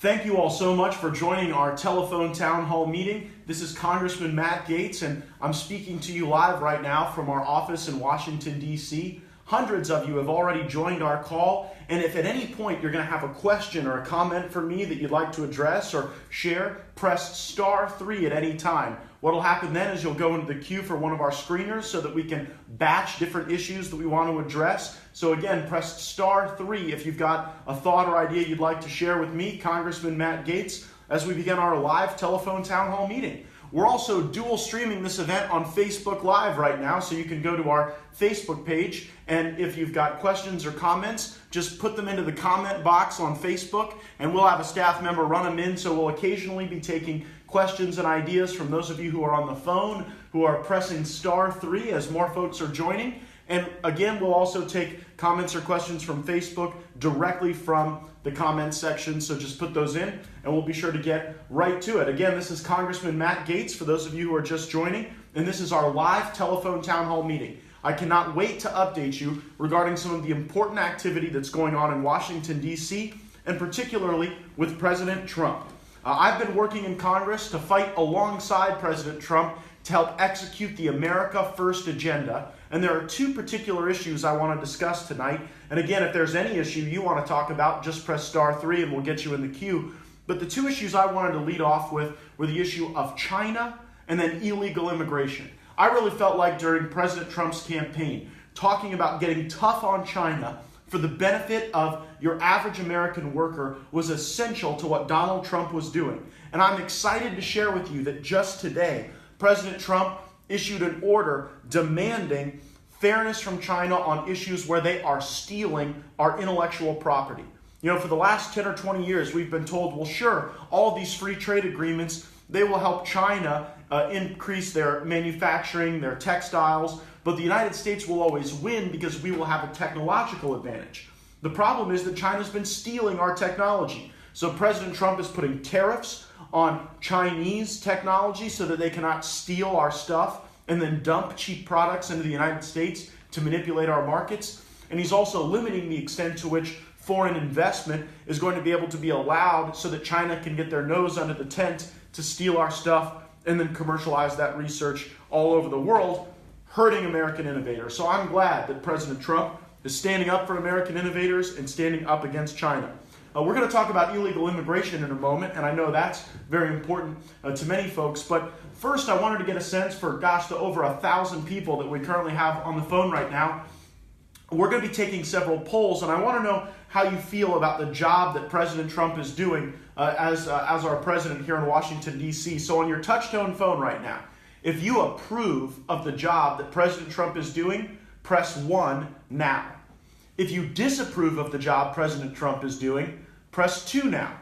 Thank you all so much for joining our telephone town hall meeting. This is Congressman Matt Gaetz, and I'm speaking to you live right now from our office in Washington, D.C. Hundreds of you have already joined our call, and if at any point you're going to have a question or a comment for me that you'd like to address or share, press *3 at any time. What'll happen then is you'll go into the queue for one of our screeners so that we can batch different issues that we want to address. So again, press *3 if you've got a thought or idea you'd like to share with me, Congressman Matt Gaetz, as we begin our live telephone town hall meeting. We're also dual streaming this event on Facebook Live right now, so you can go to our Facebook page, and if you've got questions or comments, just put them into the comment box on Facebook, and we'll have a staff member run them in, so we'll occasionally be taking questions and ideas from those of you who are on the phone, who are pressing *3 as more folks are joining. And again, we'll also take comments or questions from Facebook directly from the comments section, so just put those in and we'll be sure to get right to it. Again, this is Congressman Matt Gaetz, for those of you who are just joining, and this is our live telephone town hall meeting. I cannot wait to update you regarding some of the important activity that's going on in Washington, D.C., and particularly with President Trump. I've been working in Congress to fight alongside President Trump to help execute the America First agenda. And there are two particular issues I want to discuss tonight. And again, if there's any issue you want to talk about, just press *3 and we'll get you in the queue. But the two issues I wanted to lead off with were the issue of China and then illegal immigration. I really felt like during President Trump's campaign, talking about getting tough on China for the benefit of your average American worker was essential to what Donald Trump was doing. And I'm excited to share with you that just today, President Trump issued an order demanding fairness from China on issues where they are stealing our intellectual property. You know, for the last 10 or 20 years, we've been told, well, sure, all these free trade agreements, they will help China increase their manufacturing, their textiles, but the United States will always win because we will have a technological advantage. The problem is that China's been stealing our technology. So President Trump is putting tariffs on Chinese technology so that they cannot steal our stuff and then dump cheap products into the United States to manipulate our markets. And he's also limiting the extent to which foreign investment is going to be able to be allowed so that China can get their nose under the tent to steal our stuff and then commercialize that research all over the world, hurting American innovators. So I'm glad that President Trump is standing up for American innovators and standing up against China. We're going to talk about illegal immigration in a moment, and I know that's very important to many folks. But first, I wanted to get a sense for, the over 1,000 people that we currently have on the phone right now. We're going to be taking several polls, and I want to know how you feel about the job that President Trump is doing as our president here in Washington, D.C. So on your touch-tone phone right now, if you approve of the job that President Trump is doing, press 1 now. If you disapprove of the job President Trump is doing, press 2 now.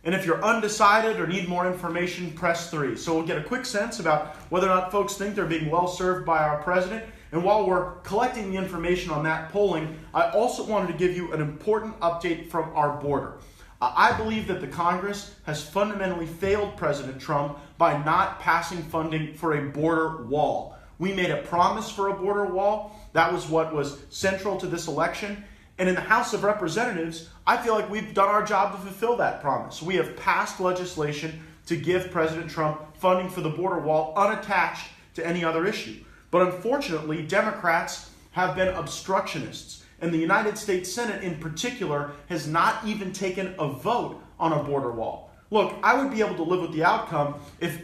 And if you're undecided or need more information, press 3. So we'll get a quick sense about whether or not folks think they're being well served by our president. And while we're collecting the information on that polling, I also wanted to give you an important update from our border. I believe that the Congress has fundamentally failed President Trump by not passing funding for a border wall. We made a promise for a border wall. That was what was central to this election. And in the House of Representatives, I feel like we've done our job to fulfill that promise. We have passed legislation to give President Trump funding for the border wall unattached to any other issue. But unfortunately, Democrats have been obstructionists. And the United States Senate in particular has not even taken a vote on a border wall. Look, I would be able to live with the outcome if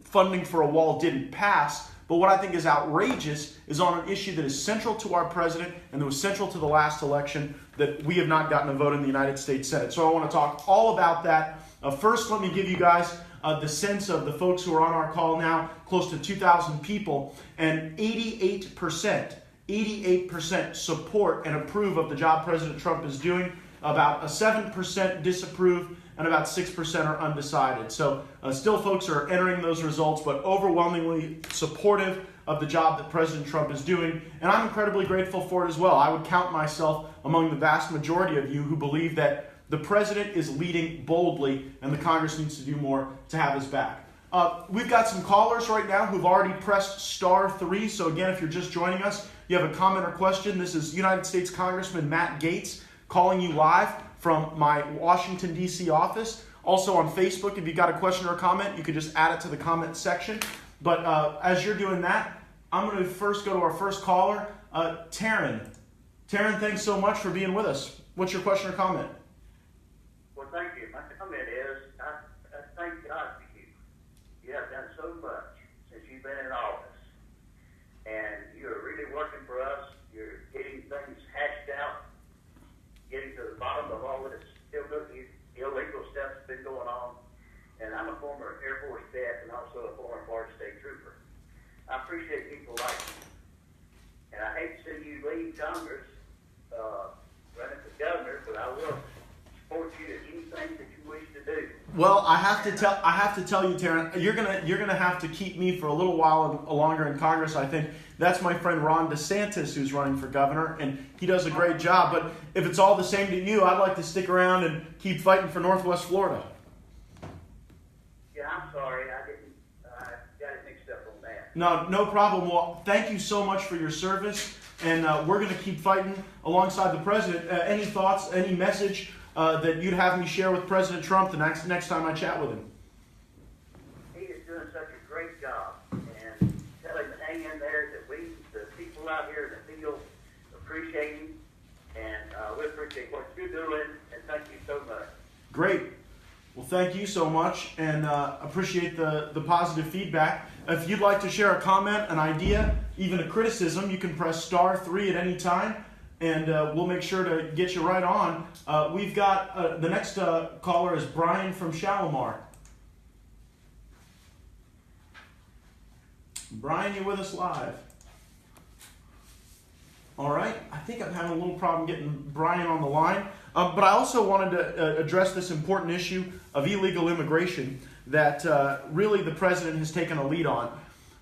funding for a wall didn't pass. But what I think is outrageous is on an issue that is central to our president and that was central to the last election, that we have not gotten a vote in the United States Senate. So I want to talk all about that. First, let me give you guys the sense of the folks who are on our call now, close to 2,000 people, and 88% support and approve of the job President Trump is doing. About a 7% disapprove, and about 6% are undecided. So still folks are entering those results, but overwhelmingly supportive of the job that President Trump is doing. And I'm incredibly grateful for it as well. I would count myself among the vast majority of you who believe that the president is leading boldly and the Congress needs to do more to have his back. We've got some callers right now who've already pressed *3. So again, if you're just joining us, you have a comment or question, this is United States Congressman Matt Gaetz calling you live from my Washington, D.C. office. Also on Facebook, if you got a question or a comment, you could just add it to the comment section. But as you're doing that, I'm going to first go to our first caller, Taryn. Taryn, thanks so much for being with us. What's your question or comment? Well, thank you. My comment is, I thank God for you. You have done so much since you've been in office. And you're really working for us. You're getting things hashed out, getting to the bottom of all this illegal stuff that's been going on. And I'm a former Air Force vet and also a former Florida State Trooper. I appreciate people like you. And I hate to see you leave Congress, running for governor, but I will support you in anything that you wish to do. Well, I have to tell you, Taryn, you're gonna have to keep me for a little while longer in Congress. I think that's my friend Ron DeSantis who's running for governor, and he does a great job. But if it's all the same to you, I'd like to stick around and keep fighting for Northwest Florida. Yeah, I'm sorry, I got it mixed up on that. No problem. Well, thank you so much for your service, and we're going to keep fighting alongside the president. Any thoughts, any message that you'd have me share with President Trump the next time I chat with him? He is doing such a great job, and tell him to hang in there, that we, the people out here in the field, appreciate him, and we appreciate what you're doing, and thank you so much. Great. Well, thank you so much, and appreciate the positive feedback. If you'd like to share a comment, an idea, even a criticism, you can press *3 at any time, and we'll make sure to get you right on. We've got the next caller is Brian from Shalimar. Brian, you with us live? All right. I think I'm having a little problem getting Brian on the line. But I also wanted to address this important issue of illegal immigration that really the president has taken a lead on.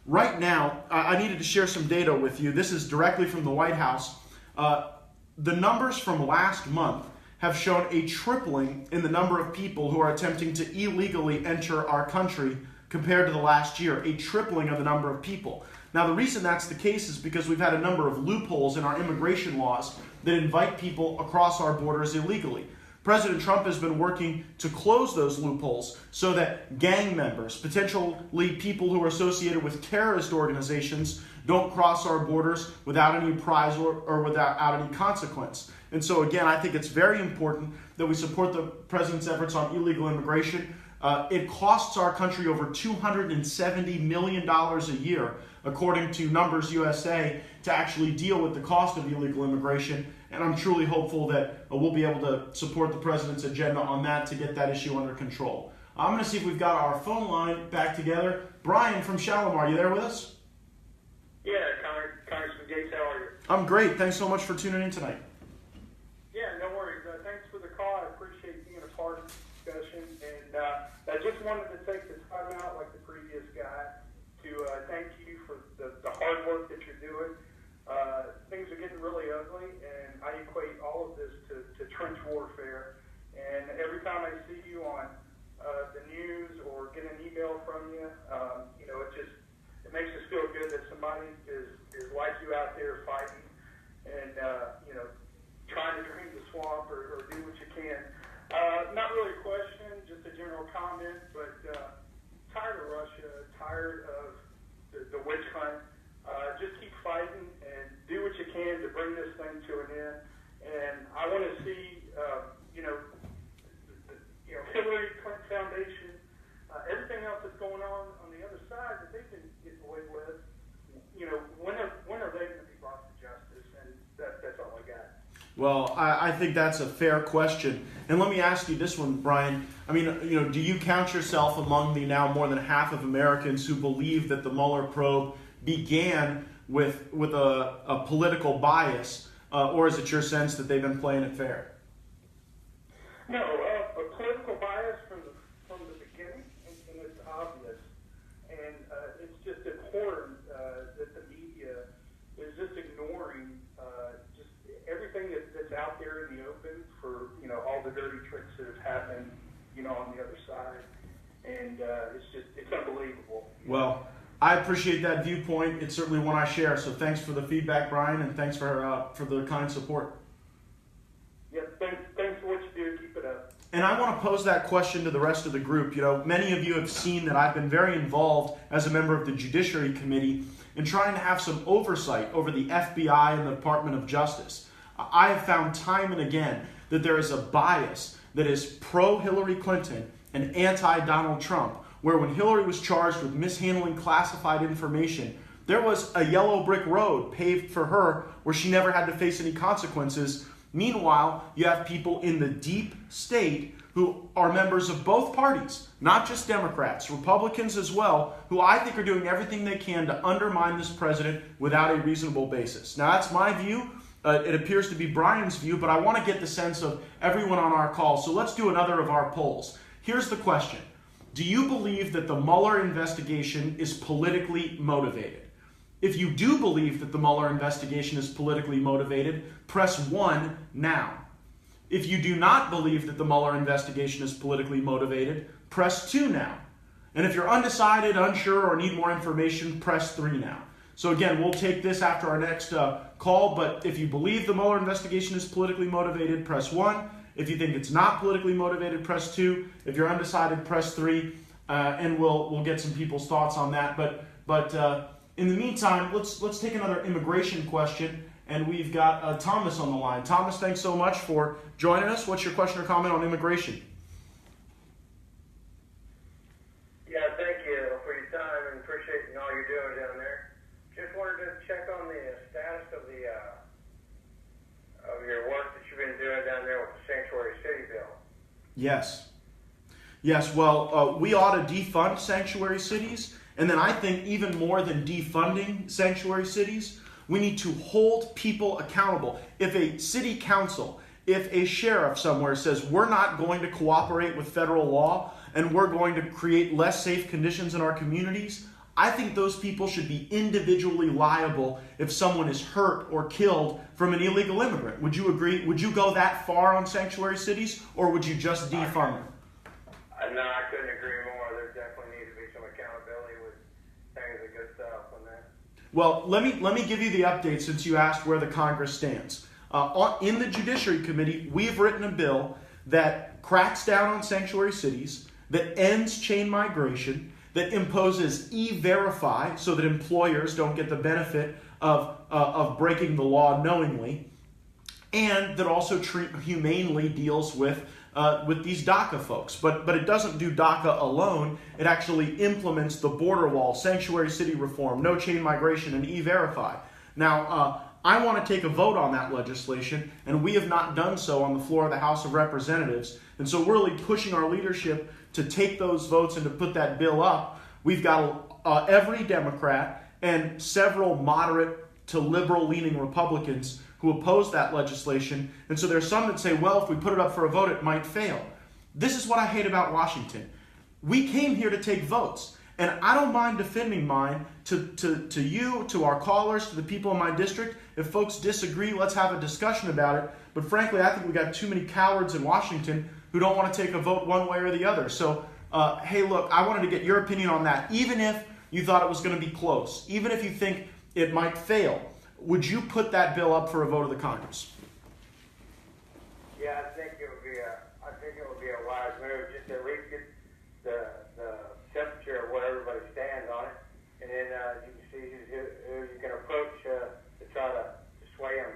Right now, I needed to share some data with you. This is directly from the White House. The numbers from last month have shown a tripling in the number of people who are attempting to illegally enter our country compared to the last year, a tripling of the number of people. Now, the reason that's the case is because we've had a number of loopholes in our immigration laws that invite people across our borders illegally. President Trump has been working to close those loopholes so that gang members, potentially people who are associated with terrorist organizations, don't cross our borders without any prize or without any consequence. And so again, I think it's very important that we support the president's efforts on illegal immigration. It costs our country over $270 million a year, according to Numbers USA, to actually deal with the cost of illegal immigration. And I'm truly hopeful that we'll be able to support the president's agenda on that to get that issue under control. I'm going to see if we've got our phone line back together. Brian from Shalimar, you there with us? Yeah, Congressman Gates, how are you? I'm great. Thanks so much for tuning in tonight. Yeah, no worries. Thanks for the call. I appreciate being a part of the discussion. And I just wanted to take the time out, like the previous guy, to thank you for the hard work that you're doing. Things are getting really ugly, and I equate all of this to trench warfare. And every time I see you on the news or get an email from you, it makes us feel good that somebody is like you out there fighting and trying to drain the swamp or do what you can. Not really a question, just a general comment, but tired of Russia, tired of the witch hunt. Just keep fighting and do what you can to bring this thing to an end. And I want to see, Hillary Clinton Foundation, everything else that's going on the other side that they've been getting away with. When are they going to be brought to justice? And that's all I got. Well, I think that's a fair question. And let me ask you this one, Brian. I mean, do you count yourself among the now more than half of Americans who believe that the Mueller probe began with a political bias, or is it your sense that they've been playing it fair? No, a political bias from the beginning, and it's obvious. And it's just abhorrent that the media is just ignoring just everything that's out there in the open for all the dirty tricks that have happened on the other side. And it's unbelievable. Well, I appreciate that viewpoint. It's certainly one I share. So thanks for the feedback, Brian, and thanks for the kind support. Yep, thanks for what you do. Keep it up. And I want to pose that question to the rest of the group. You know, many of you have seen that I've been very involved as a member of the Judiciary Committee in trying to have some oversight over the FBI and the Department of Justice. I have found time and again that there is a bias that is pro-Hillary Clinton and anti-Donald Trump, where when Hillary was charged with mishandling classified information, there was a yellow brick road paved for her where she never had to face any consequences. Meanwhile, you have people in the deep state who are members of both parties, not just Democrats, Republicans as well, who I think are doing everything they can to undermine this president without a reasonable basis. Now, that's my view. It appears to be Brian's view, but I want to get the sense of everyone on our call. So let's do another of our polls. Here's the question. Do you believe that the Mueller investigation is politically motivated? If you do believe that the Mueller investigation is politically motivated, press 1 now. If you do not believe that the Mueller investigation is politically motivated, press 2 now. And if you're undecided, unsure, or need more information, press 3 now. So again, we'll take this after our next call, but if you believe the Mueller investigation is politically motivated, press 1. If you think it's not politically motivated, press 2. If you're undecided, press 3. And we'll get some people's thoughts on that. But in the meantime, let's take another immigration question, and we've got Thomas on the line. Thomas, thanks so much for joining us. What's your question or comment on immigration? Yeah, thank you for your time and appreciating all you're doing down there. Just wanted to check on the status of your work that you've been doing down there with the Sanctuary City bill. Yes. Well, we ought to defund sanctuary cities. And then I think even more than defunding sanctuary cities, we need to hold people accountable. If a city council, if a sheriff somewhere says we're not going to cooperate with federal law and we're going to create less safe conditions in our communities, I think those people should be individually liable if someone is hurt or killed from an illegal immigrant. Would you agree? Would you go that far on sanctuary cities, or would you just defund them? No, I couldn't agree more. There definitely needs to be some accountability with things and good stuff on that. Well, let me give you the update since you asked where the Congress stands. In the Judiciary Committee, we've written a bill that cracks down on sanctuary cities, that ends chain migration, that imposes E-Verify so that employers don't get the benefit of breaking the law knowingly, and that also humanely deals with these DACA folks. But it doesn't do DACA alone. It actually implements the border wall, sanctuary city reform, no chain migration, and E-Verify. Now, I want to take a vote on that legislation, and we have not done so on the floor of the House of Representatives. And so we're really pushing our leadership to take those votes and to put that bill up. We've got every Democrat and several moderate to liberal-leaning Republicans who oppose that legislation. And so there's some that say, well, if we put it up for a vote, it might fail. This is what I hate about Washington. We came here to take votes. And I don't mind defending mine to you, to our callers, to the people in my district. If folks disagree, let's have a discussion about it. But frankly, I think we got too many cowards in Washington who don't want to take a vote one way or the other. So, hey, look, I wanted to get your opinion on that. Even if you thought it was going to be close, even if you think it might fail, would you put that bill up for a vote of the Congress? Yeah, I think it would be a wise move, just to at least get the temperature of where everybody stands on it, and then you can see who you can approach to try to sway them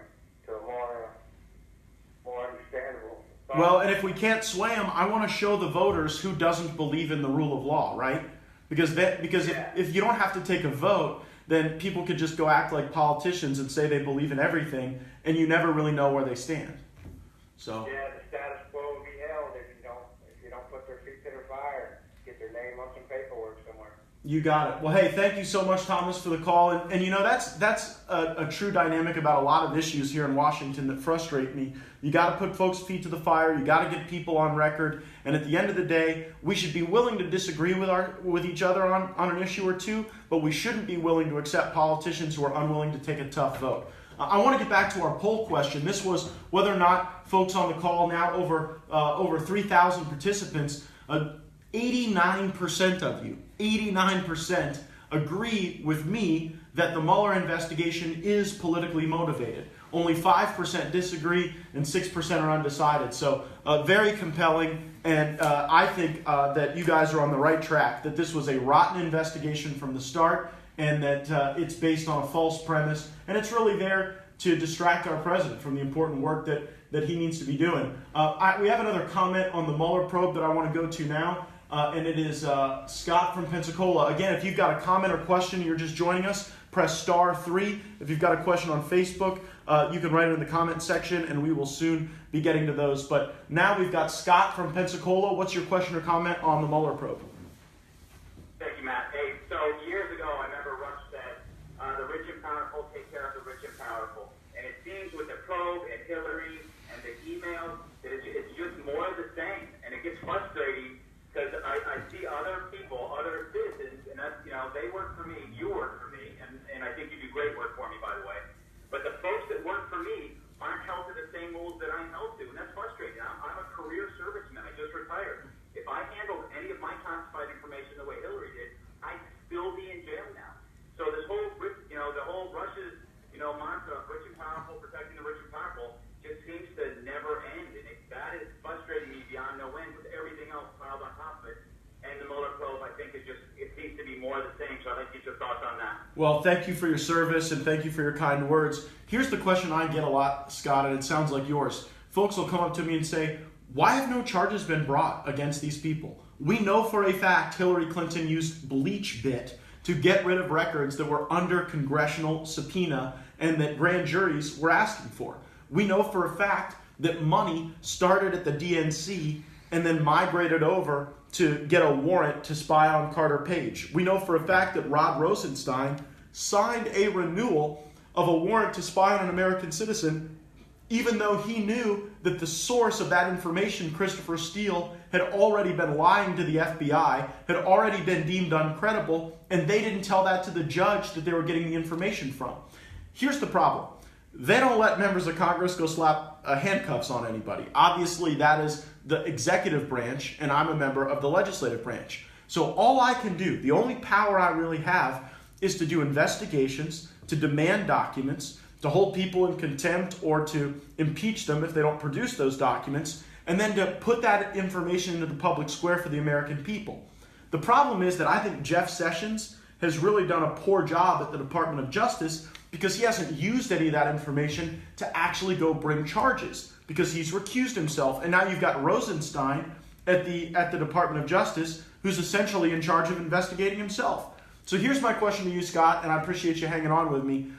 to a more understandable thought. Well, and if we can't sway them, I want to show the voters who doesn't believe in the rule of law, right? Because if you don't have to take a vote, then people could just go act like politicians and say they believe in everything, and you never really know where they stand. So yeah, the status quo will be held if you don't put their feet to the fire, get their name on some paperwork somewhere. You got it. Well, hey, thank you so much, Thomas, for the call. And you know, that's a true dynamic about a lot of issues here in Washington that frustrate me. You got to put folks' feet to the fire. You got to get people on record. And at the end of the day, we should be willing to disagree with each other on an issue or two, but we shouldn't be willing to accept politicians who are unwilling to take a tough vote. I want to get back to our poll question. This was whether or not folks on the call, now over 3,000 participants, 89% of you, 89% agree with me that the Mueller investigation is politically motivated. Only 5% disagree, and 6% are undecided. So very compelling, and I think that you guys are on the right track, that this was a rotten investigation from the start, and that it's based on a false premise, and it's really there to distract our president from the important work that he needs to be doing. We have another comment on the Mueller probe that I want to go to now, and it is Scott from Pensacola. Again, if you've got a comment or question, you're just joining us, press *3. If you've got a question on Facebook, you can write it in the comment section, and we will soon be getting to those. But now we've got Scott from Pensacola. What's your question or comment on the Mueller probe? Thank you, Matt. Hey, so years ago, I remember Rush said, the rich and powerful take care of the rich and powerful. And it seems with the probe and Hillary and the emails, that it's just more of the same. And it gets frustrating because I see other people, other citizens, and that's, they work for me, you work for me, and I think you do great work for me, by the way. But the folks that work for me aren't held to the same rules that I'm held to, and that's frustrating. I'm a career serviceman. I just retired. If I handled any of my classified information the way Hillary did, I'd still be in jail now. So this whole, the whole Russia's, mantra of rich and powerful, protecting the rich and powerful, just seems to never end, and that is frustrating me beyond no end with everything else piled on top of it. And the Mueller probe, I think, it seems to be more of the same. So I'd like to get your thoughts on that. Well, thank you for your service, and thank you for your kind words. Here's the question I get a lot, Scott, and it sounds like yours. Folks will come up to me and say, why have no charges been brought against these people? We know for a fact Hillary Clinton used BleachBit to get rid of records that were under congressional subpoena and that grand juries were asking for. We know for a fact that money started at the DNC and then migrated over to get a warrant to spy on Carter Page. We know for a fact that Rod Rosenstein signed a renewal of a warrant to spy on an American citizen, even though he knew that the source of that information, Christopher Steele, had already been lying to the FBI, had already been deemed uncredible, and they didn't tell that to the judge that they were getting the information from. Here's the problem. They don't let members of Congress go slap handcuffs on anybody. Obviously, that is the executive branch, and I'm a member of the legislative branch. So all I can do, the only power I really have, is to do investigations, to demand documents, to hold people in contempt, or to impeach them if they don't produce those documents, and then to put that information into the public square for the American people. The problem is that I think Jeff Sessions has really done a poor job at the Department of Justice because he hasn't used any of that information to actually go bring charges, because he's recused himself. And now you've got Rosenstein at the Department of Justice, who's essentially in charge of investigating himself. So here's my question to you, Scott, and I appreciate you hanging on with me.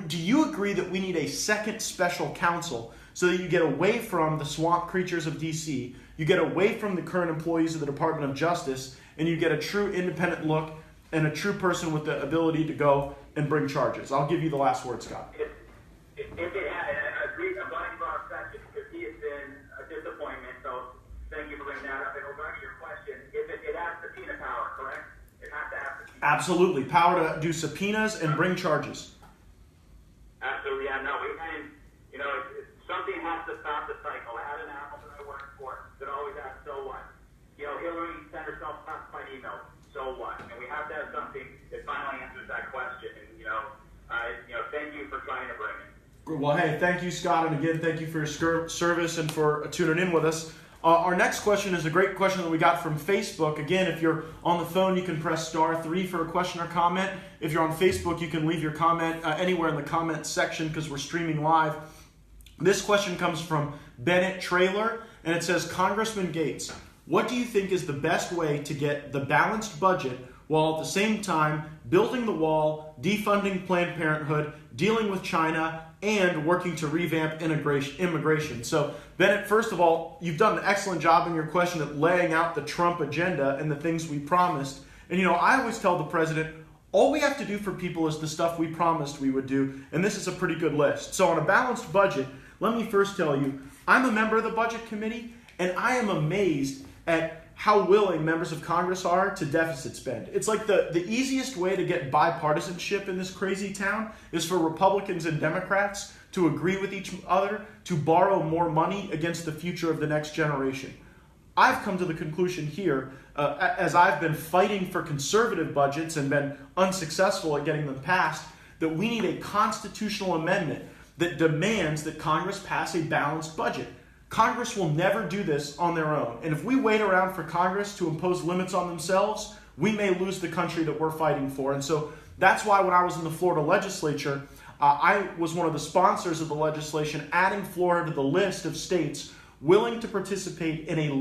Do you agree that we need a second special counsel so that you get away from the swamp creatures of D.C., you get away from the current employees of the Department of Justice, and you get a true independent look and a true person with the ability to go and bring charges? I'll give you the last word, Scott. If it had, and I agree, I'm glad you brought up Sessions because he has been a disappointment. So thank you for bringing that up. And regarding your question, if it has subpoena power, correct? It has to have subpoena. Absolutely. Power to do subpoenas and bring charges. Absolutely, yeah. No, something has to stop the cycle. I had an apple that I worked for that always asked, so what? Hillary sent herself classified emails, so what? And we have to have something that finally answers that question. And, thank you for trying to bring it. Well, hey, thank you, Scott. And again, thank you for your service and for tuning in with us. Our next question is a great question that we got from Facebook. Again, if you're on the phone, you can press *3 for a question or comment. If you're on Facebook, you can leave your comment anywhere in the comment section because we're streaming live. This question comes from Bennett Trailer, and it says, Congressman Gates, what do you think is the best way to get the balanced budget while at the same time building the wall, defunding Planned Parenthood, dealing with China, and working to revamp immigration? So, Bennett, first of all, you've done an excellent job in your question at laying out the Trump agenda and the things we promised. And, I always tell the president, all we have to do for people is the stuff we promised we would do, and this is a pretty good list. So on a balanced budget, let me first tell you, I'm a member of the Budget Committee, and I am amazed at how willing members of Congress are to deficit spend. It's like the easiest way to get bipartisanship in this crazy town is for Republicans and Democrats to agree with each other to borrow more money against the future of the next generation. I've come to the conclusion here, as I've been fighting for conservative budgets and been unsuccessful at getting them passed, that we need a constitutional amendment that demands that Congress pass a balanced budget. Congress will never do this on their own. And if we wait around for Congress to impose limits on themselves, we may lose the country that we're fighting for. And so that's why when I was in the Florida legislature, I was one of the sponsors of the legislation adding Florida to the list of states willing to participate in a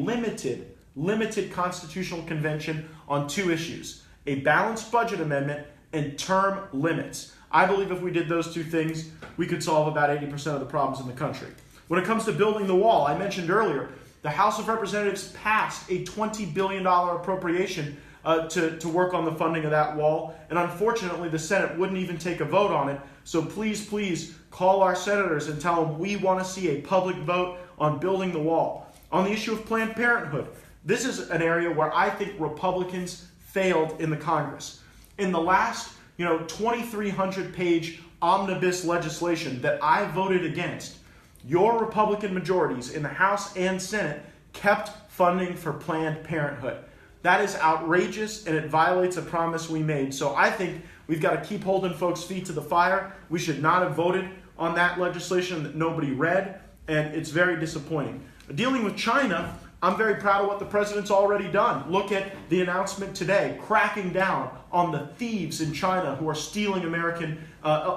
limited constitutional convention on two issues: a balanced budget amendment and term limits. I believe if we did those two things, we could solve about 80% of the problems in the country. When it comes to building the wall, I mentioned earlier, the House of Representatives passed a $20 billion appropriation to work on the funding of that wall. And unfortunately, the Senate wouldn't even take a vote on it. So please call our senators and tell them we want to see a public vote on building the wall. On the issue of Planned Parenthood, this is an area where I think Republicans failed in the Congress. In the last 2,300-page omnibus legislation that I voted against, your Republican majorities in the House and Senate kept funding for Planned Parenthood. That is outrageous, and it violates a promise we made. So I think we've got to keep holding folks' feet to the fire. We should not have voted on that legislation that nobody read, and it's very disappointing. Dealing with China, I'm very proud of what the president's already done. Look at the announcement today, cracking down on the thieves in China who are stealing American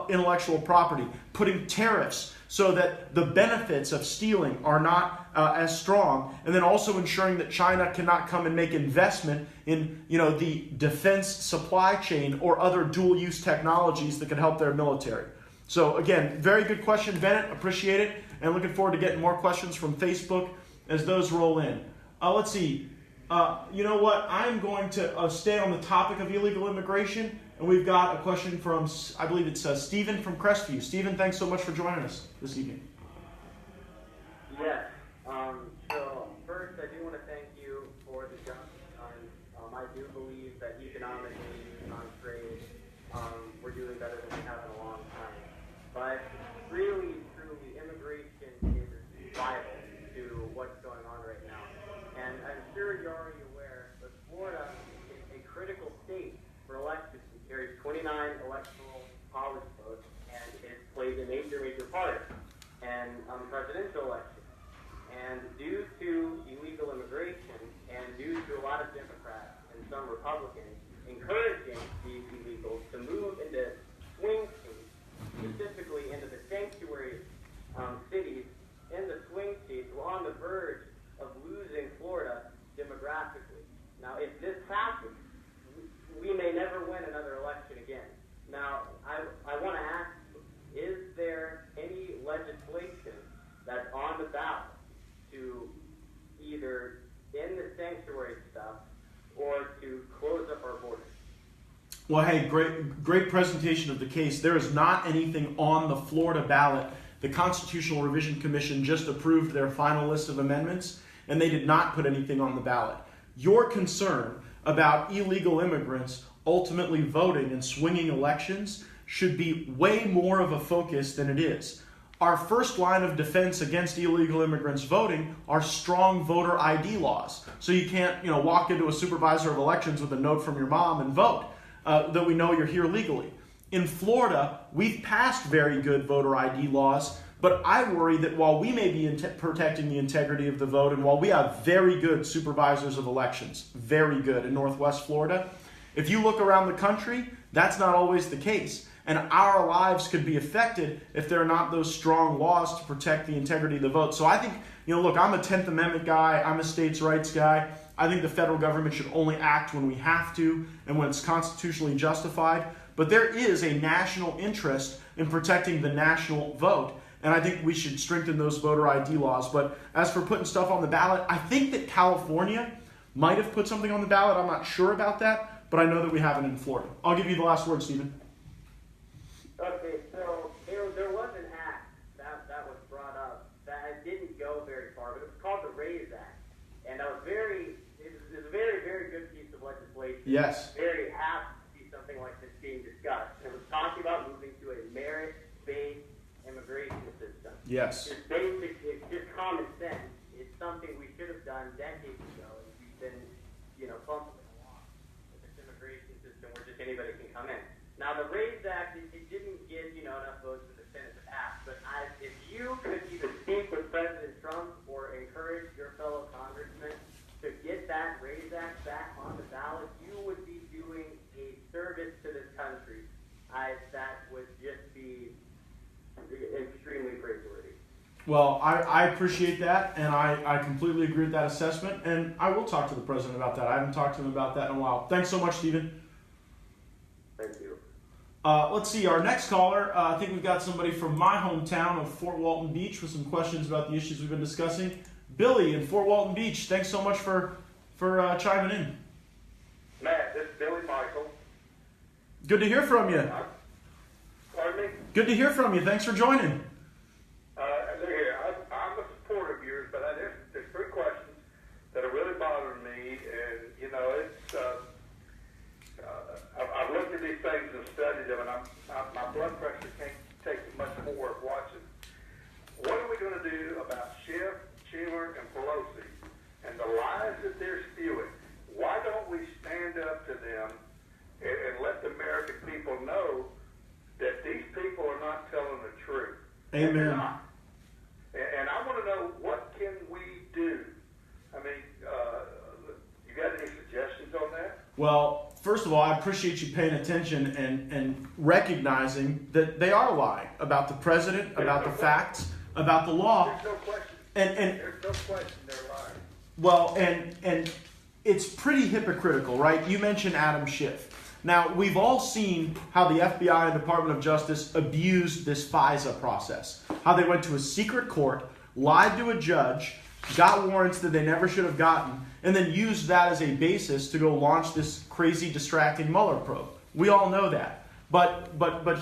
intellectual property, putting tariffs so that the benefits of stealing are not as strong, and then also ensuring that China cannot come and make investment in the defense supply chain or other dual-use technologies that could help their military. So again, very good question, Bennett. Appreciate it, and looking forward to getting more questions from Facebook as those roll in. Let's see. You know what? I'm going to stay on the topic of illegal immigration, and we've got a question from, I believe it's Stephen from Crestview. Stephen, thanks so much for joining us this evening. Yes. So first, I do want to thank you for the job done. I do believe that economically, on trade, we're doing better than we have in a long time. But really, truly, immigration is vital to what's going on right now. And I'm sure you're already aware, but Florida is a critical state for elections. It carries 29 electoral college votes, and it plays a major part in presidential elections. And due to illegal immigration, and due to a lot of Democrats and some Republicans encouraging these illegals to move into swing states, specifically into the sanctuary cities, in the swing states, we're on the verge of losing Florida demographically. Now, if this happens, we may never win another election again. Now, I want to ask you, is there any legislation that's on the ballot to either end the sanctuary stuff or to close up our borders? Well, hey, great presentation of the case. There is not anything on the Florida ballot. The Constitutional Revision Commission just approved their final list of amendments, and they did not put anything on the ballot. Your concern about illegal immigrants ultimately voting and swinging elections should be way more of a focus than it is. Our first line of defense against illegal immigrants voting are strong voter ID laws. So you can't, walk into a supervisor of elections with a note from your mom and vote, that we know you're here legally. In Florida, we've passed very good voter ID laws, but I worry that while we may be protecting the integrity of the vote, and while we have very good supervisors of elections, very good in Northwest Florida, if you look around the country, that's not always the case. And our lives could be affected if there are not those strong laws to protect the integrity of the vote. So I think, look, I'm a 10th Amendment guy. I'm a states' rights guy. I think the federal government should only act when we have to and when it's constitutionally justified. But there is a national interest in protecting the national vote. And I think we should strengthen those voter ID laws. But as for putting stuff on the ballot, I think that California might have put something on the ballot. I'm not sure about that, but I know that we have it in Florida. I'll give you the last word, Stephen. Okay, so there was an act that was brought up that didn't go very far, but it was called the RAISE Act. And it was a very, very good piece of legislation. Yes. Very happy to see something like this being discussed. And it was talking about moving to a merit-based immigration system. Yes. It's basic, it's just common sense. It's something we should have done decades ago, and we've been, fumbling along with this immigration system where just anybody can come in. Now, the RAISE Act, it didn't get, enough votes in the Senate to pass, but I Well, I appreciate that, and I completely agree with that assessment, and I will talk to the president about that. I haven't talked to him about that in a while. Thanks so much, Stephen. Thank you. Let's see, our next caller, I think we've got somebody from my hometown of Fort Walton Beach with some questions about the issues we've been discussing. Billy in Fort Walton Beach, thanks so much for chiming in. Matt, this is Billy Michael. Good to hear from you. Pardon me? Good to hear from you. Thanks for joining. Look here, I'm a supporter of yours, but there's three questions that are really bothering me, and you know, it's I've looked at these things and studied them, and my blood pressure can't take much more of watching. What are we going to do about Schiff, Schumer, and Pelosi and the lies that they're spewing? Why don't we stand up to them and let the American people know that these people are not telling the truth? Amen. And they're not. And I want to know, what can we do? I mean, you got any suggestions on that? Well, first of all, I appreciate you paying attention and recognizing that they are lying about the president, about the facts, about the law. There's no question. And There's no question they're lying. well, and it's pretty hypocritical, right? You mentioned Adam Schiff. Now, we've all seen how the FBI and Department of Justice abused this FISA process. How they went to a secret court, lied to a judge, got warrants that they never should have gotten, and then used that as a basis to go launch this crazy, distracting Mueller probe. We all know that. But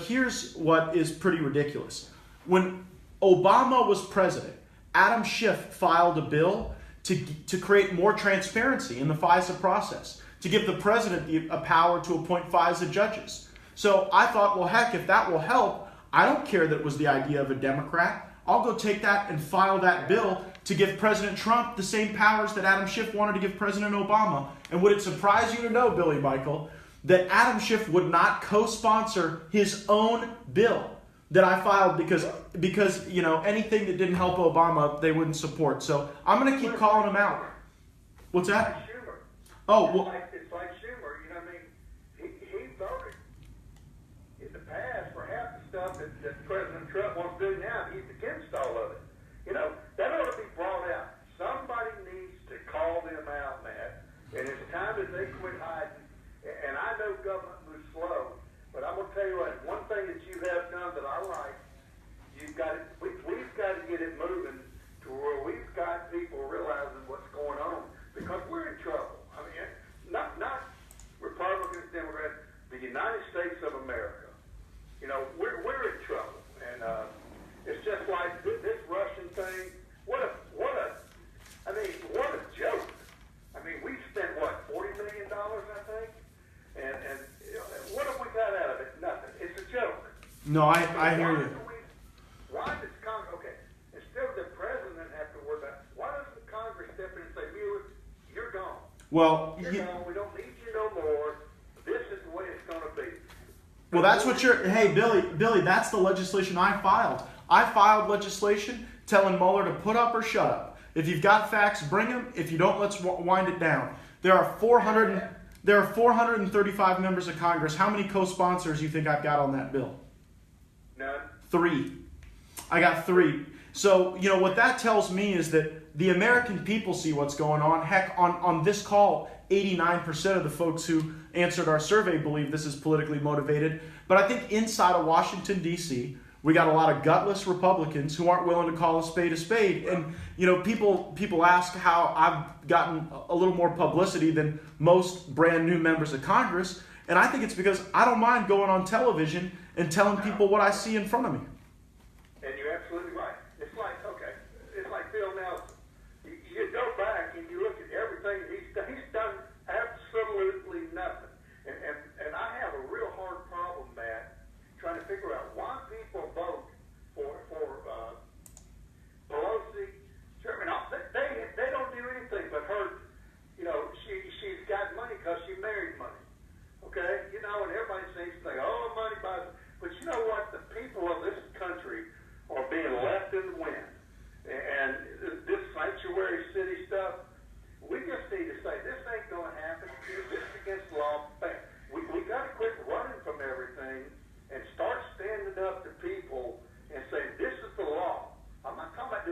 here's what is pretty ridiculous. When Obama was president, Adam Schiff filed a bill to create more transparency in the FISA process, to give the president a power to appoint FISA judges. So I thought, well, heck, if that will help, I don't care that it was the idea of a Democrat. I'll go take that and file that bill to give President Trump the same powers that Adam Schiff wanted to give President Obama. And would it surprise you to know, Billy Michael, that Adam Schiff would not co-sponsor his own bill that I filed because you know, anything that didn't help Obama, they wouldn't support. So I'm going to keep calling him out. What's that? Like Schumer. Oh, well, It's like Schumer, you know what I mean? He voted in the past for half the stuff that President Trump wants to do now. He's against all of it. You know, that ought to be brought out. Somebody needs to call them out, Matt. And it's time that they quit hiding. And I know government moves slow, but I'm going to tell you what, one thing that you have done that I like, we've got to get it moving to where we've got people realizing what's going on, because we're in trouble. I mean, not Republicans, Democrats, the United States of America. You know, we're in trouble, and it's just like this Russian thing. What a joke. I mean, we spent what, $40 million, I think, and you know, what have we got out of it? Nothing. It's a joke. no, I hear you. Why does Congress, okay, instead of the president have to worry about, why doesn't Congress step in and say, Mueller, you're gone. Well, You're gone. We don't need you no more. This is the way it's going to be. well, that's what hey, Billy, that's the legislation I filed. I filed legislation telling Mueller to put up or shut up. If you've got facts, bring them. If you don't, let's wind it down. There are 435 members of Congress. How many co-sponsors do you think I've got on that bill? None. 3. I got 3. So, you know, what that tells me is that the American people see what's going on. Heck, on this call, 89% of the folks who answered our survey believe this is politically motivated. But I think inside of Washington, D.C., we got a lot of gutless Republicans who aren't willing to call a spade a spade. And, you know, people ask how I've gotten a little more publicity than most brand new members of Congress. And I think it's because I don't mind going on television and telling people what I see in front of me. And you're absolutely right. It's like, okay, it's like Bill Nelson. You go back and you look at everything he's done absolutely nothing. And I have a real hard problem, Matt, trying to figure out why people vote for Pelosi. Sure, I mean, they don't do anything but hurt. You know, she's got money because she married money. Okay, you know, and everybody seems to think, oh, money buys. But you know what? The people of this country are being left in the wind. And this sanctuary city stuff, we just need to say, this ain't going to happen. This is against the law. We got to quit running from everything and start standing up to people and saying, this is the law. I'm not talking about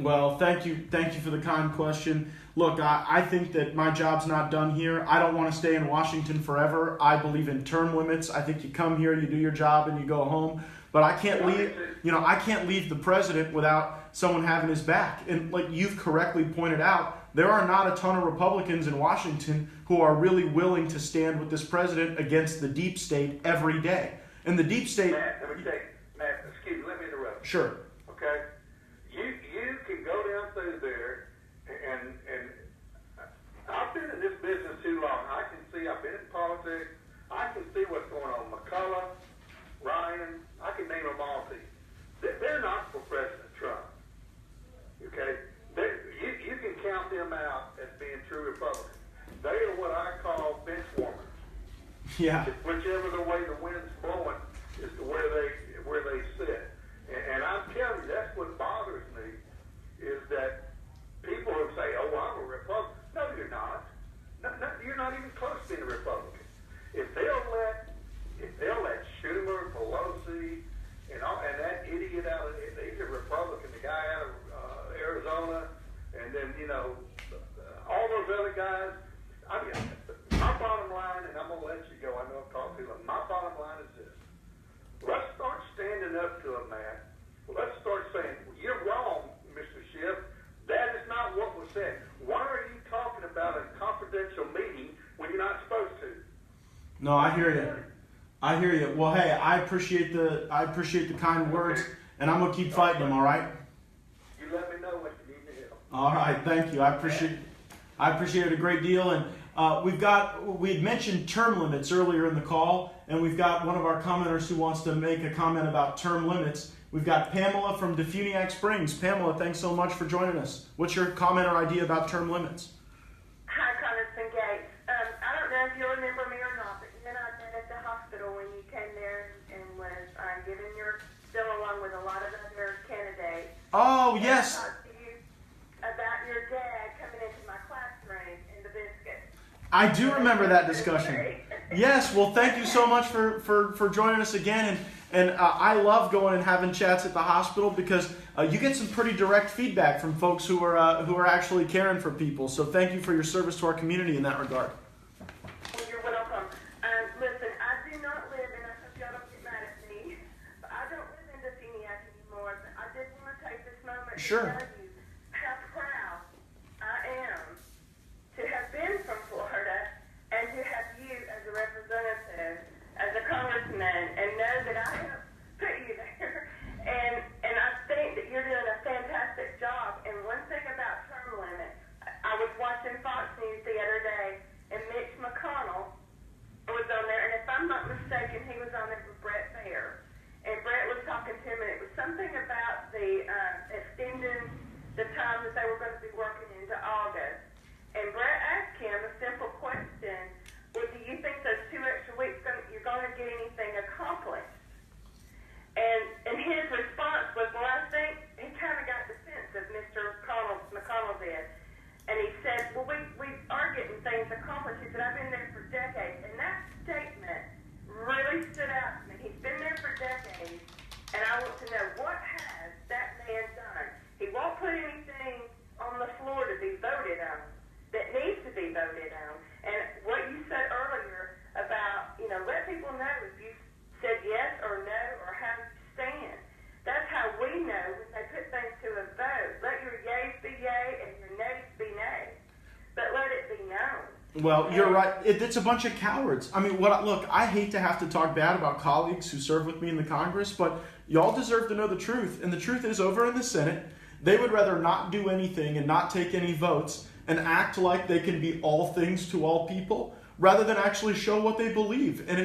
Well, thank you for the kind question. Look, I think that my job's not done here. I don't want to stay in Washington forever. I believe in term limits. I think you come here, you do your job, and you go home. But I can't leave. I can't leave the president without someone having his back. And like you've correctly pointed out, there are not a ton of Republicans in Washington who are really willing to stand with this president against the deep state every day. And the deep state. Matt, let me take Matt. Excuse me. Let me interrupt. Sure. Okay. You can go down through there, and I've been in this business too long. I can see. I've been in politics. I can see what's going on. McCullough, Ryan. I can name them all to you. They're not for President Trump. Okay. You can count them out as being true Republicans. They are what I call bench warmers. Yeah. Whichever the way the wind's blowing is to where they sit. And I'm telling you, that's what bothers me, is that people who say, "Oh, I'm a Republican." No, you're not. No, you're not even close to being a Republican. If they'll let Schumer, Pelosi, and that idiot out of he's a Republican, the guy out of Arizona, and then all those other guys. I mean, my bottom line, and I'm gonna let you go. I know I've talked too long. My bottom line is this: let's start standing up to him, man. Let's start saying, "You're wrong, Mr. Schiff. That is not what was said. Why are you talking about a confidential meeting when you're not supposed to?" No, I hear you. Well, hey, I appreciate the kind words, and I'm gonna keep fighting them. All right. You let me know what you need to hear. All right. Thank you. I appreciate it a great deal. And we had mentioned term limits earlier in the call, and we've got one of our commenters who wants to make a comment about term limits. We've got Pamela from Defuniak Springs. Pamela, thanks so much for joining us. What's your comment or idea about term limits? Hi, Congressman Gates. I don't know if you remember me or not, but you and I met at the hospital when you came there and was giving your bill along with a lot of other candidates. Oh, yes. And I talked to you about your dad coming into my classroom in the biscuits. I do remember that discussion. Yes, well, thank you so much for joining us again. And I love going and having chats at the hospital because you get some pretty direct feedback from folks who are actually caring for people. So thank you for your service to our community in that regard. Well, you're welcome. Listen, I do not live, and I hope y'all don't get mad at me, but I don't live in Defuniak anymore. But I did want to take this moment to Sure. tell you how proud I am to have been from Florida and to have you as a representative, as a congressman, and know that I have put you there. And I think that you're doing a fantastic job. And one thing about term limits, I was watching Fox News the other day, and Mitch McConnell was on there, and if I'm not mistaken, he was on there with Brett Baer. And Brett was talking to him, and it was something about the extending the time that they were going to be working into August. And Brett asked him a simple question: well, do you think those 2 extra weeks you're going to get anything accomplished? And his response was, well, I think he kind of got the sense of Mr. McConnell did. And he said, well, we are getting things accomplished. He said, I've been there for decades. And that statement really stood out to me. He's been there for decades, and I want to know, what has that man done? He won't put anything on the floor to be voted on that needs to be voted on. And what you said earlier about, let people know if you said yes or no or how you stand. That's how we know when they put things to a vote. Let your yays be yay and your nays be nay. But let it be known. Well, you're right. It's a bunch of cowards. I mean, look, I hate to have to talk bad about colleagues who serve with me in the Congress, but y'all deserve to know the truth. And the truth is, over in the Senate, they would rather not do anything and not take any votes and act like they can be all things to all people rather than actually show what they believe. And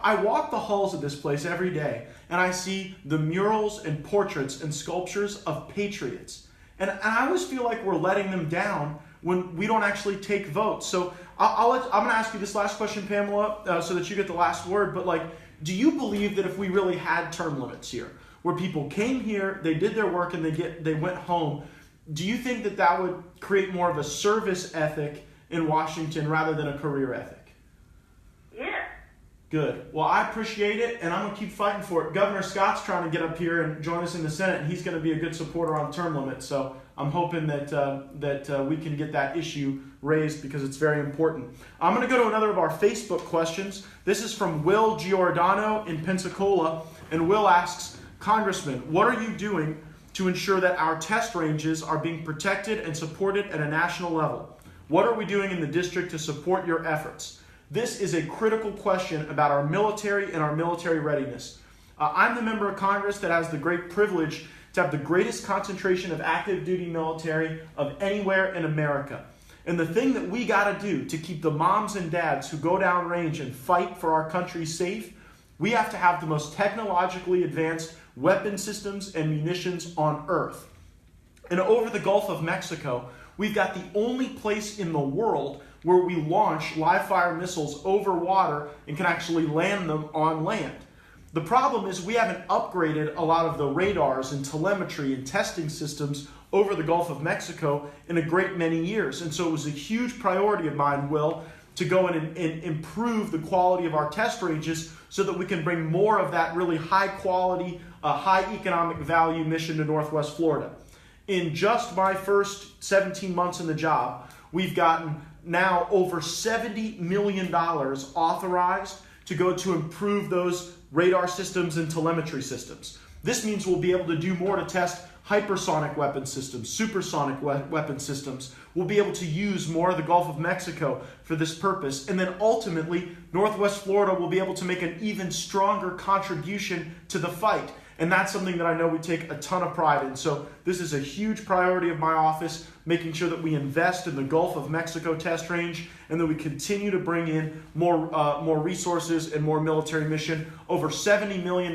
I walk the halls of this place every day, and I see the murals and portraits and sculptures of patriots. And I always feel like we're letting them down when we don't actually take votes. So I'm going to ask you this last question, Pamela, so that you get the last word. But do you believe that if we really had term limits here, where people came here, they did their work, and they went home, do you think that would create more of a service ethic in Washington rather than a career ethic? Yeah. Good. Well, I appreciate it, and I'm going to keep fighting for it. Governor Scott's trying to get up here and join us in the Senate, and he's going to be a good supporter on term limits. So I'm hoping that we can get that issue raised because it's very important. I'm going to go to another of our Facebook questions. This is from Will Giordano in Pensacola, and Will asks, Congressman, what are you doing to ensure that our test ranges are being protected and supported at a national level? What are we doing in the district to support your efforts? This is a critical question about our military and our military readiness. I'm the member of Congress that has the great privilege to have the greatest concentration of active duty military of anywhere in America. And the thing that we got to do to keep the moms and dads who go downrange and fight for our country safe, we have to have the most technologically advanced weapon systems and munitions on Earth. And over the Gulf of Mexico, we've got the only place in the world where we launch live-fire missiles over water and can actually land them on land. The problem is we haven't upgraded a lot of the radars and telemetry and testing systems over the Gulf of Mexico in a great many years. And so it was a huge priority of mine, Will, to go in and improve the quality of our test ranges so that we can bring more of that really high-quality, high economic value mission to Northwest Florida. In just my first 17 months in the job, we've gotten now over $70 million authorized to go to improve those radar systems and telemetry systems. This means we'll be able to do more to test hypersonic weapon systems, supersonic weapon systems. We'll be able to use more of the Gulf of Mexico for this purpose. And then ultimately, Northwest Florida will be able to make an even stronger contribution to the fight. And that's something that I know we take a ton of pride in. So this is a huge priority of my office, making sure that we invest in the Gulf of Mexico test range and that we continue to bring in more resources and more military mission. Over $70 million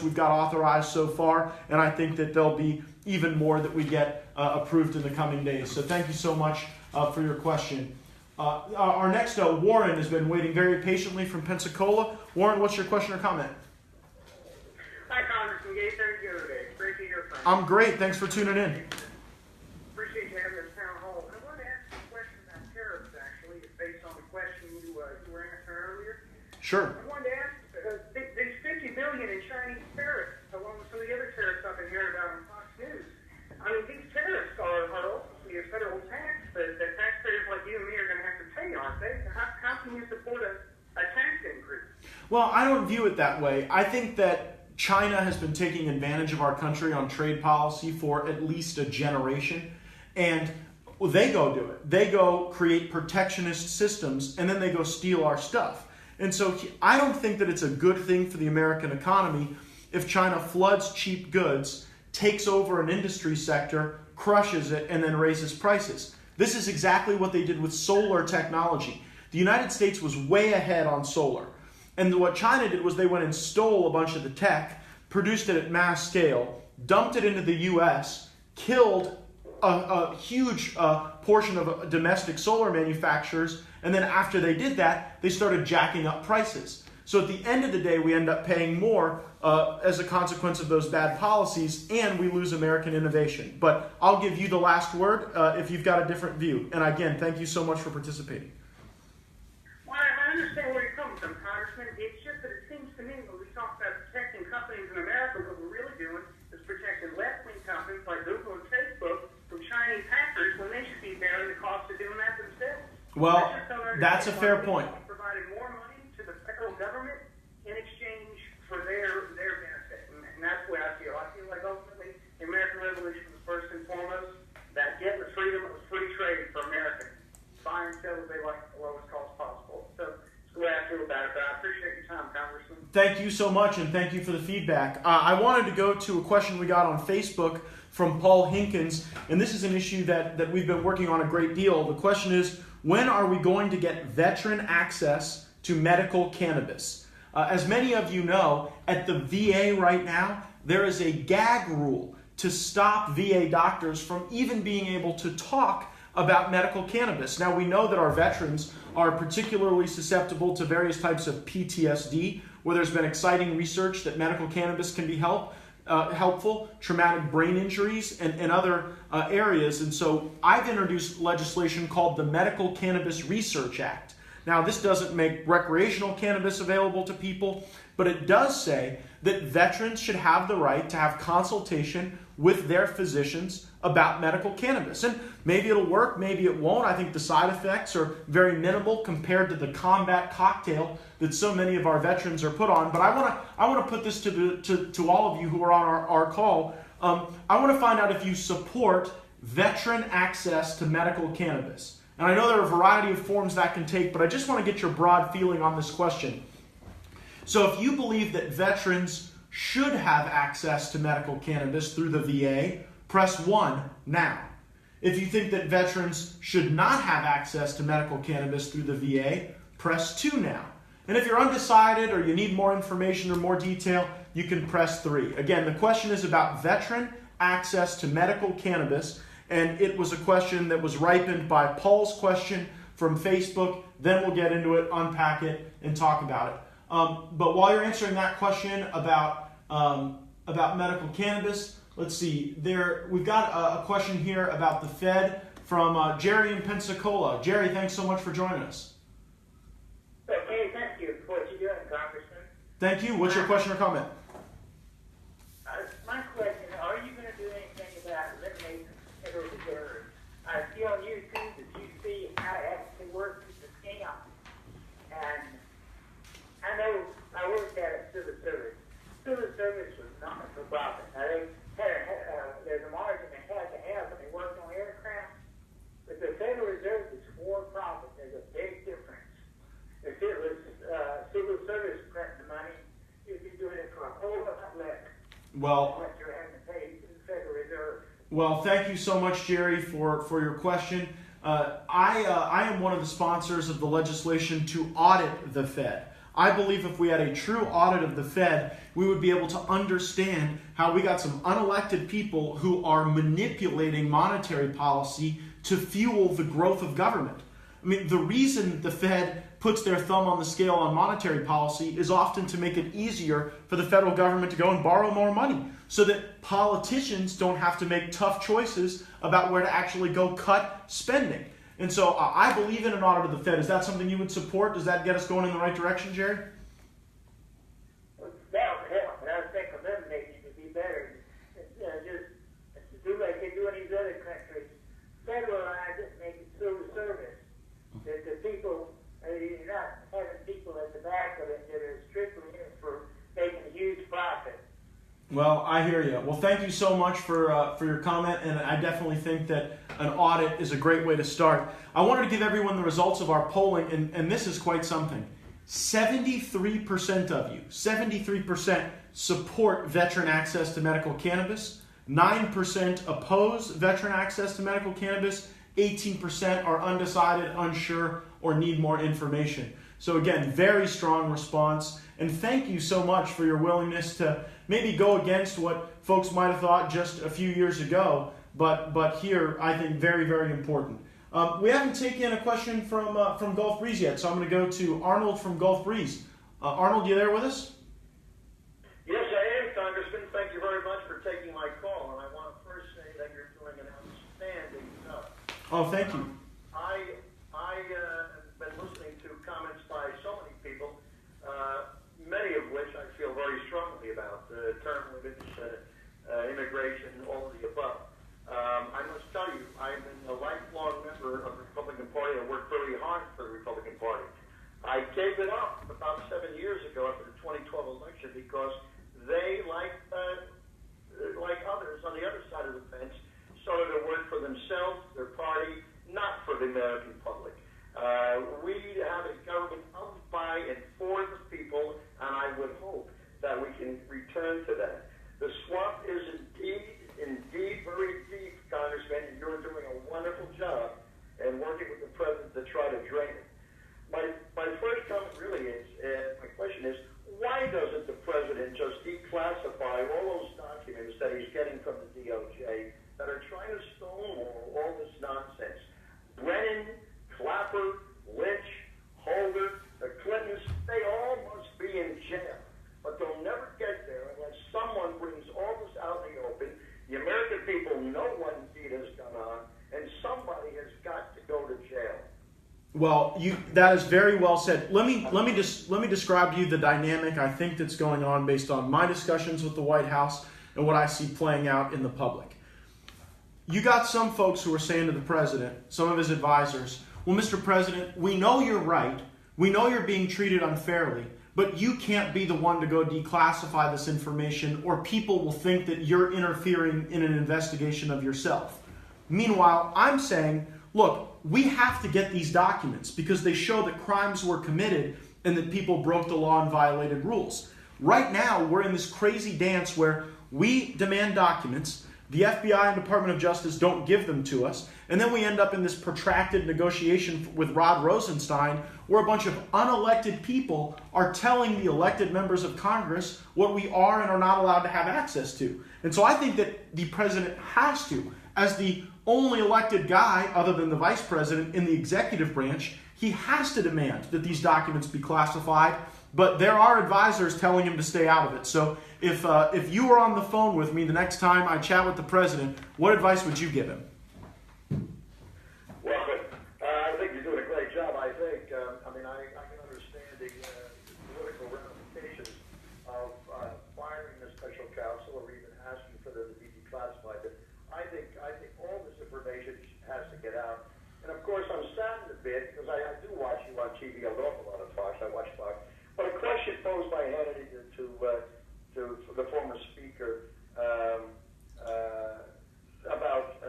we've got authorized so far, and I think that there'll be even more that we get approved in the coming days. So thank you so much for your question. Our next, Warren has been waiting very patiently from Pensacola. Warren, what's your question or comment? Hi, Congressman Gates. How are you doing today? Great to hear from you. I'm great. Thanks for tuning in. Appreciate you having this town hall. I wanted to ask you a question about tariffs, actually, based on the question you were answering earlier. Sure. I wanted to ask, these $50 billion in Chinese tariffs, along with some of the other tariffs I've been hearing about on Fox News. I mean, these tariffs are ultimately a federal tax that taxpayers like you and me are going to have to pay, aren't they? So how can you support a tax increase? Well, I don't view it that way. I think that China has been taking advantage of our country on trade policy for at least a generation, and they go do it. They go create protectionist systems, and then they go steal our stuff. And so I don't think that it's a good thing for the American economy if China floods cheap goods, takes over an industry sector, crushes it, and then raises prices. This is exactly what they did with solar technology. The United States was way ahead on solar. And what China did was they went and stole a bunch of the tech, produced it at mass scale, dumped it into the U.S., killed a huge portion of domestic solar manufacturers, and then after they did that, they started jacking up prices. So at the end of the day, we end up paying more as a consequence of those bad policies, and we lose American innovation. But I'll give you the last word if you've got a different view. And again, thank you so much for participating. Well, I understand where you're coming from, Congressman. It's just that it seems to me when we talk about protecting companies in America, what we're really doing is protecting left-wing companies like Google and Facebook from Chinese hackers when they should be bearing the cost of doing that themselves. Well, that's a fair point. Providing more money to the federal government in exchange for their benefit. And that's the way I feel. I feel like ultimately the American Revolution was first and foremost that getting the freedom of free trade for Americans. Buy and sell what they like at the lowest cost possible. So it's the way I feel about it. But I appreciate your time, Congressman. Thank you so much, and thank you for the feedback. I wanted to go to a question we got on Facebook from Paul Hinkins, and this is an issue that we've been working on a great deal. The question is, when are we going to get veteran access to medical cannabis? As many of you know, at the VA right now, there is a gag rule to stop VA doctors from even being able to talk about medical cannabis. Now, we know that our veterans are particularly susceptible to various types of PTSD, where there's been exciting research that medical cannabis can be helpful, traumatic brain injuries, and other areas. And so I've introduced legislation called the Medical Cannabis Research Act. Now, this doesn't make recreational cannabis available to people, but it does say that veterans should have the right to have consultation with their physicians about medical cannabis. And maybe it'll work, maybe it won't. I think the side effects are very minimal compared to the combat cocktail that so many of our veterans are put on. But I want to put this to all of you who are on our call. I want to find out if you support veteran access to medical cannabis. And I know there are a variety of forms that can take, but I just want to get your broad feeling on this question. So if you believe that veterans should have access to medical cannabis through the VA, press 1 now. If you think that veterans should not have access to medical cannabis through the VA, press 2 now. And if you're undecided or you need more information or more detail, you can press 3. Again, the question is about veteran access to medical cannabis, and it was a question that was ripened by Paul's question from Facebook. Then we'll get into it, unpack it, and talk about it. But while you're answering that question about medical cannabis, let's see. We've got a question here about the Fed from Jerry in Pensacola. Jerry, thanks so much for joining us. Okay, thank you for what you're doing, Congressman. Thank you. What's your question or comment? My question, are you going to do anything about eliminating the Federal Reserve? I see on YouTube that you see how it actually works as a scam. And I know I worked at civil service. Civil service was not for profit. Now, there's a margin they had to have when they worked on aircraft. But the Federal Reserve is for profit. There's a big difference. If it was civil service printing the money, you'd be doing it for a whole lot less. Well, What you're having to pay to the Federal Reserve. Well, thank you so much, Jerry, for your question. I am one of the sponsors of the legislation to audit the Fed. I believe if we had a true audit of the Fed, we would be able to understand how we got some unelected people who are manipulating monetary policy to fuel the growth of government. I mean, the reason the Fed puts their thumb on the scale on monetary policy is often to make it easier for the federal government to go and borrow more money so that politicians don't have to make tough choices about where to actually go cut spending. And so I believe in an audit of the Fed. Is that something you would support? Does that get us going in the right direction, Jerry? That would help, but I think eliminating would be better. Just do like they do in these other countries. Federalize it, make it civil service. That the people, you're not having people at the back of it that are strictly in it for making a huge profit. Well, I hear you. Well, thank you so much for your comment, and I definitely think that an audit is a great way to start. I wanted to give everyone the results of our polling, and this is quite something. 73% of you, 73% support veteran access to medical cannabis. 9% oppose veteran access to medical cannabis. 18% are undecided, unsure, or need more information. So again, very strong response. And thank you so much for your willingness to maybe go against what folks might have thought just a few years ago, but here, I think, very, very important. We haven't taken a question from Gulf Breeze yet, so I'm going to go to Arnold from Gulf Breeze. Arnold, you there with us? Yes, I am, Congressman. Thank you very much for taking my call, and I want to first say that you're doing an outstanding job. Oh, thank you. I have been listening to comments by so many people, many of which I feel very strongly about, term limits, immigration, all of the above. I must tell you, I've been a lifelong member of the Republican Party. I worked very hard for the Republican Party. I gave it up about 7 years ago after the 2012 election because they, like others on the other side of the fence, started to work for themselves, their party, not for the American public. We have a government of, by, and for the people, and I would hope that we can return to that. The swamp is indeed very deep, Congressman, and you're doing a wonderful job in working with the president to try to drain it. My first comment really is, my question is, why doesn't the president just declassify all those documents that he's getting from the DOJ that are trying to stonewall all this nonsense? Brennan, Clapper, Lynch, Holder, the Clintons, they all must be in jail. But they'll never get there unless someone brings all this out in the open. The American people know what indeed has gone on, and somebody has got to go to jail. Well, that is very well said. Let me describe to you the dynamic I think that's going on based on my discussions with the White House and what I see playing out in the public. You got some folks who are saying to the president, some of his advisors, well, Mr. President, we know you're right. We know you're being treated unfairly, but you can't be the one to go declassify this information, or people will think that you're interfering in an investigation of yourself. Meanwhile, I'm saying, look, we have to get these documents because they show that crimes were committed and that people broke the law and violated rules. Right now, we're in this crazy dance where we demand documents, the FBI and Department of Justice don't give them to us, and then we end up in this protracted negotiation with Rod Rosenstein where a bunch of unelected people are telling the elected members of Congress what we are and are not allowed to have access to. And so I think that the president has to, as the only elected guy other than the vice president in the executive branch, he has to demand that these documents be classified, but there are advisors telling him to stay out of it. So if you were on the phone with me the next time I chat with the president, what advice would you give him? Well, I think you're doing a great job. I think, I can understand the political ramifications of firing a special counsel or even asking for them to be declassified. But I think all this information has to get out. And of course, I'm saddened a bit because I do watch you on TV an awful lot of Fox. I watch Fox. But a question posed by Hannity to the former speaker about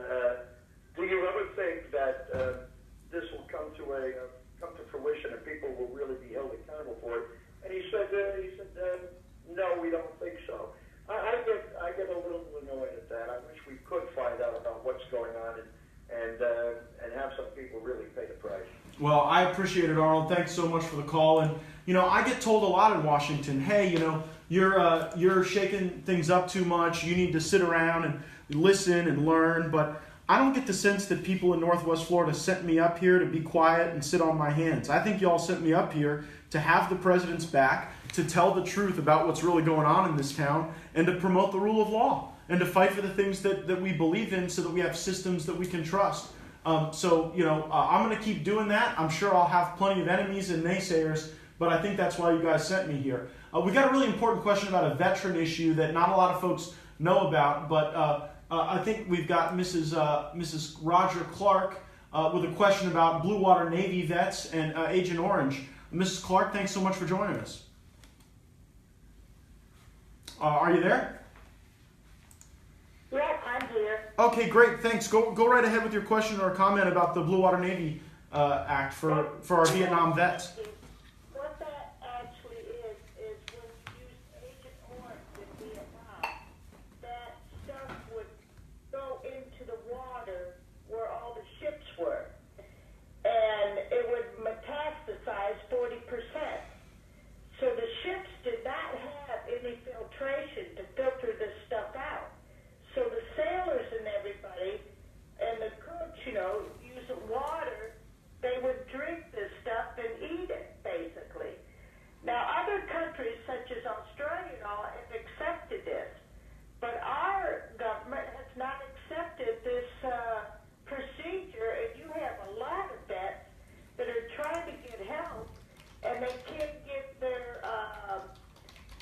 do you ever think that this will come to fruition and people will really be held accountable for it? And he said no, we don't think so. I get a little annoyed at that. I wish we could find out about what's going on and have some people really pay the price. Well, I appreciate it, Arnold. Thanks so much for the call. And I get told a lot in Washington, hey, you're shaking things up too much. You need to sit around and listen and learn. But I don't get the sense that people in Northwest Florida sent me up here to be quiet and sit on my hands. I think y'all sent me up here to have the president's back, to tell the truth about what's really going on in this town, and to promote the rule of law, and to fight for the things that we believe in so that we have systems that we can trust. I'm going to keep doing that. I'm sure I'll have plenty of enemies and naysayers, but I think that's why you guys sent me here. We got a really important question about a veteran issue that not a lot of folks know about, but I think we've got Mrs. Roger Clark with a question about Blue Water Navy vets and Agent Orange. Mrs. Clark, thanks so much for joining us. Are you there? Yes, I'm here. Okay, great. Thanks. Go right ahead with your question or comment about the Blue Water Navy Act for our Vietnam vets. What that actually is when you use Agent Orange in Vietnam, that stuff would go into the water where all the ships were, and it would metastasize 40%. So the ships did not have any filtration to filter this stuff out. So the sailors and everybody and the cooks, using water, they would drink this stuff and eat it, basically. Now, other countries, such as Australia and all, have accepted this. But our government has not accepted this procedure, and you have a lot of vets that are trying to get help, and they can't get their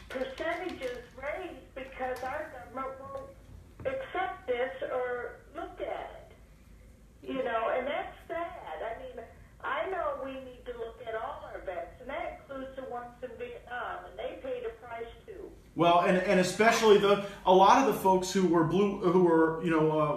percentages raised because our government won't accept this or look at it. And that's sad. I mean, I know we need to look at all our vets, and that includes the ones in Vietnam, and they paid a price too. Well, and especially a lot of the folks who were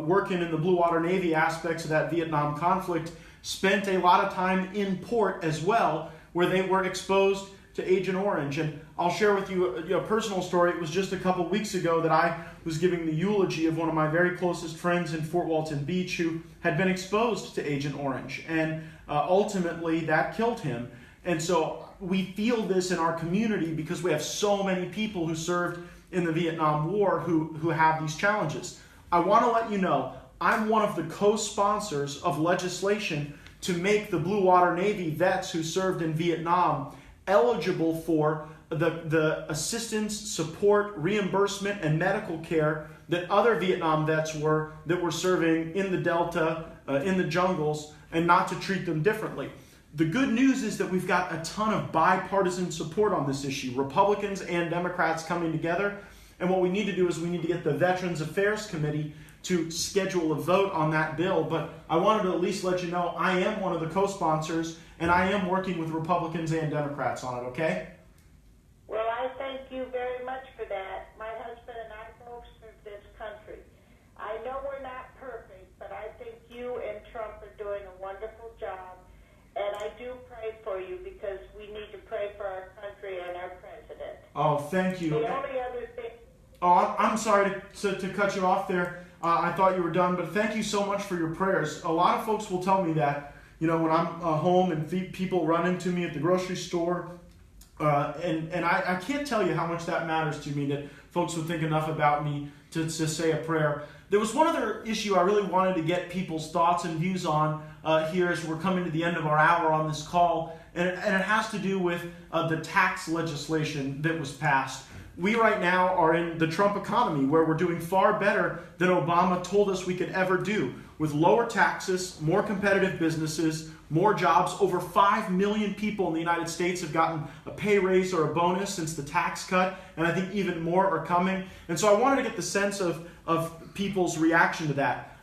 working in the Blue Water Navy aspects of that Vietnam conflict spent a lot of time in port as well, where they were exposed to Agent Orange. And I'll share with you a personal story. It was just a couple weeks ago that I was giving the eulogy of one of my very closest friends in Fort Walton Beach who had been exposed to Agent Orange. And ultimately, that killed him. And so we feel this in our community because we have so many people who served in the Vietnam War who have these challenges. I want to let you know, I'm one of the co-sponsors of legislation to make the Blue Water Navy vets who served in Vietnam eligible for the assistance, support, reimbursement, and medical care that other Vietnam vets that were serving in the Delta, in the jungles, and not to treat them differently. The good news is that we've got a ton of bipartisan support on this issue, Republicans and Democrats coming together. And what we need to do is we need to get the Veterans Affairs Committee to schedule a vote on that bill. But I wanted to at least let you know I am one of the co-sponsors, and I am working with Republicans and Democrats on it, okay? Well, I thank you very much for that. My husband and I both serve this country. I know we're not perfect, but I think you and Trump are doing a wonderful job. And I do pray for you because we need to pray for our country and our president. Oh, thank you. The only other thing... Oh, I'm sorry to cut you off there. I thought you were done, but thank you so much for your prayers. A lot of folks will tell me that, when I'm home and people run into me at the grocery store, and I can't tell you how much that matters to me, that folks would think enough about me to say a prayer. There was one other issue I really wanted to get people's thoughts and views on here as we're coming to the end of our hour on this call, and it has to do with the tax legislation that was passed. We right now are in the Trump economy where we're doing far better than Obama told us we could ever do, with lower taxes, more competitive businesses, more jobs. Over 5 million people in the United States have gotten a pay raise or a bonus since the tax cut, and I think even more are coming. And so I wanted to get the sense of people's reaction to that.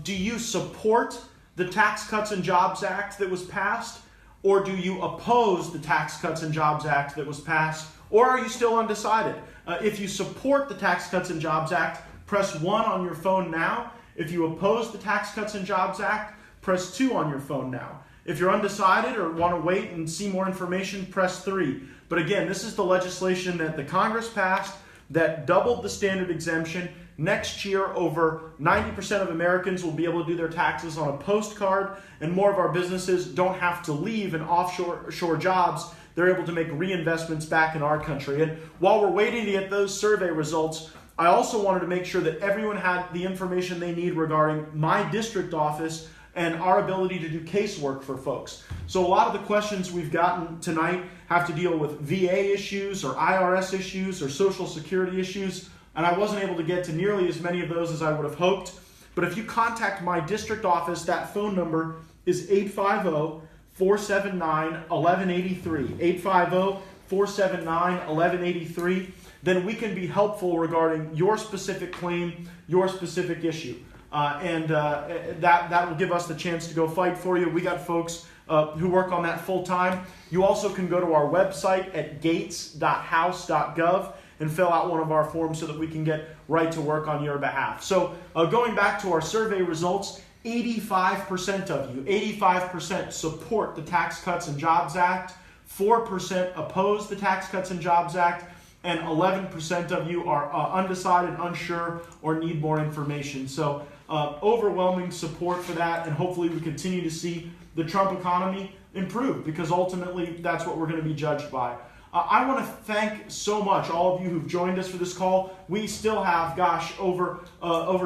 Do you support the Tax Cuts and Jobs Act that was passed, or do you oppose the Tax Cuts and Jobs Act that was passed? Or are you still undecided? If you support the Tax Cuts and Jobs Act, press 1 on your phone now. If you oppose the Tax Cuts and Jobs Act, press 2 on your phone now. If you're undecided or want to wait and see more information, press 3. But again, this is the legislation that the Congress passed that doubled the standard exemption. Next year, over 90% of Americans will be able to do their taxes on a postcard, and more of our businesses don't have to leave in offshore jobs. They're able to make reinvestments back in our country. And while we're waiting to get those survey results, I also wanted to make sure that everyone had the information they need regarding my district office and our ability to do casework for folks. So a lot of the questions we've gotten tonight have to deal with VA issues or IRS issues or Social Security issues, and I wasn't able to get to nearly as many of those as I would have hoped. But if you contact my district office, that phone number is 850-479-1183, 850-479-1183, then we can be helpful regarding your specific claim, your specific issue. That will give us the chance to go fight for you. We got folks who work on that full time. You also can go to our website at gates.house.gov and fill out one of our forms so that we can get right to work on your behalf. So going back to our survey results, 85% of you, 85% support the Tax Cuts and Jobs Act, 4% oppose the Tax Cuts and Jobs Act, and 11% of you are undecided, unsure, or need more information. So overwhelming support for that, and hopefully we continue to see the Trump economy improve, because ultimately that's what we're going to be judged by. I want to thank so much all of you who've joined us for this call. We still have, over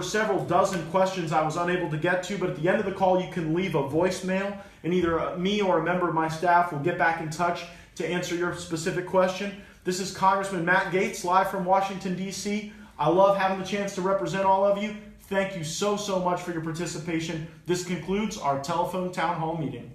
several dozen questions I was unable to get to, but at the end of the call you can leave a voicemail, and either me or a member of my staff will get back in touch to answer your specific question. This is Congressman Matt Gaetz, live from Washington, D.C. I love having the chance to represent all of you. Thank you so much for your participation. This concludes our telephone town hall meeting.